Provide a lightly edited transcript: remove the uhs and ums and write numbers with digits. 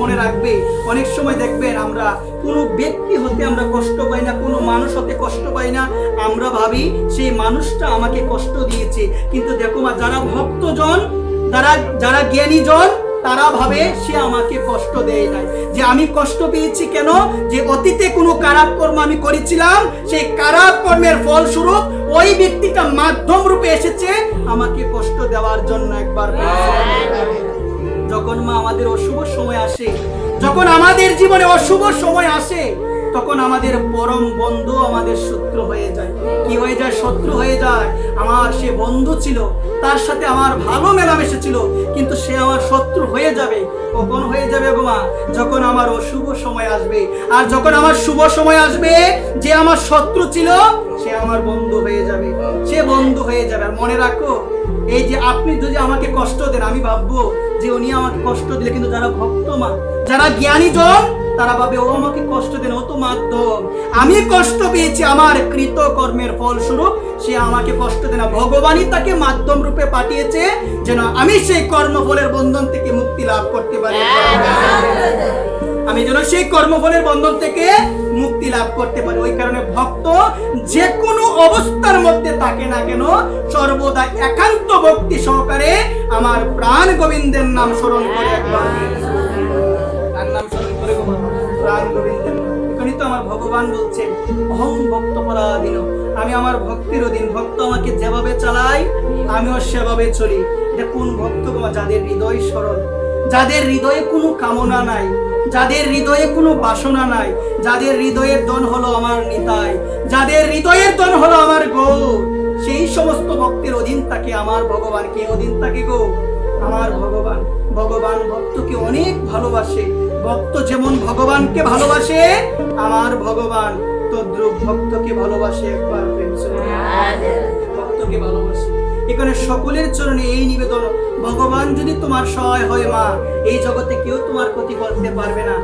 মনে রাখবে, অনেক সময় দেখবেন আমরা কোনো ব্যক্তি হতে আমরা কষ্ট পাই না, কোনো মানুষ হতে কষ্ট পাই না, আমরা ভাবি সেই মানুষটা আমাকে কষ্ট দিয়েছে। কিন্তু দেখো মা, যারা ভক্তজন, যারা জ্ঞানীজন, তারা ভাবে সে আমাকে কষ্ট দেয় নাই। যে আমি কষ্ট পেয়েছি কেন? যে অতীতে কোনো খারাপ কর্ম আমি করেছিলাম, সেই খারাপ কর্মের ফলস্বরূপ ওই ব্যক্তিটা মাধ্যম রূপে এসেছে আমাকে কষ্ট দেওয়ার জন্য একবার। যখন মা আমাদের অশুভ সময় আসে, যখন আমাদের জীবনে অশুভ সময় আসে, তখন আমাদের পরম বন্ধু আমাদের শত্রু হয়ে যায়। কি হয়ে যায়? শত্রু হয়ে যায়। আমার সে বন্ধু ছিল, তার সাথে আমার ভালো মেলামেশা ছিল, কিন্তু সে আমার শত্রু হয়ে যাবে। কখন হয়ে যাবে গো মা? যখন আমার অশুভ সময় আসবে। আর যখন আমার শুভ সময় আসবে, যে আমার শত্রু ছিল সে আমার বন্ধু হয়ে যাবে, সে বন্ধু হয়ে যাবে। আর মনে রাখো, এই যে আপনি যদি আমাকে কষ্ট দেন, আমি ভাববো যে উনি আমাকে কষ্ট দিলে, কিন্তু যারা ভক্ত মা, যারা জ্ঞানীজন, তারা ভাবে ও আমাকে কষ্ট দেন, ও তো মাধ্যম। আমি কষ্ট পেয়েছি আমার কৃত কর্মের ফলস্বরূপ, সে আমাকে কষ্ট দেয় না। ভগবানই তাকে মাধ্যম রূপে পাঠিয়েছে যেন আমি সেই কর্মফলের বন্ধন থেকে মুক্তি লাভ করতে পারি। আমি যেন সেই কর্মফলের বন্ধন থেকে মুক্তি লাভ করতে পারি। ওই কারণে ভক্ত যে কোনো অবস্থার মধ্যে থাকে না কেন, সর্বদা একান্ত ভক্তি সহকারে আমার প্রাণ গোবিন্দের নাম স্মরণ করে, একবার নাম স্মরণ করে প্রাণ গোবিন্দের। এখানেই তো আমার ভগবান বলছেন, অহং ভক্ত পরাধীন, আমি আমার ভক্তির অধীন। ভক্ত আমাকে যেভাবে চালায় আমিও সেভাবে চলি। এটা কোন ভক্ত? যাদের হৃদয় সরল, যাদের হৃদয়ে কোনো কামনা নাই, যাদের হৃদয়ে কোনো বাসনা নাই, যাদের হৃদয়ের ধন হলো আমার নিতাই, যাদের হৃদয়ের ধন হলো আমার গৌর, সেই সমস্ত ভক্তের অধীন থাকে আমার ভগবান। কে অধীন থাকে গো? আমার ভগবান। ভগবান ভক্তকে অনেক ভালোবাসে। ভক্ত যেমন ভগবানকে ভালোবাসে, আমার ভগবান তদ্রূপ ভক্তকে ভালোবাসে। একবার ভক্তকে ভালোবাসে। এখানে সকলের চরণে এই নিবেদন, ভগবান যদি তোমার সহায় হয় মা, এই জগতে কেউ তোমার ক্ষতি করতে পারবে না।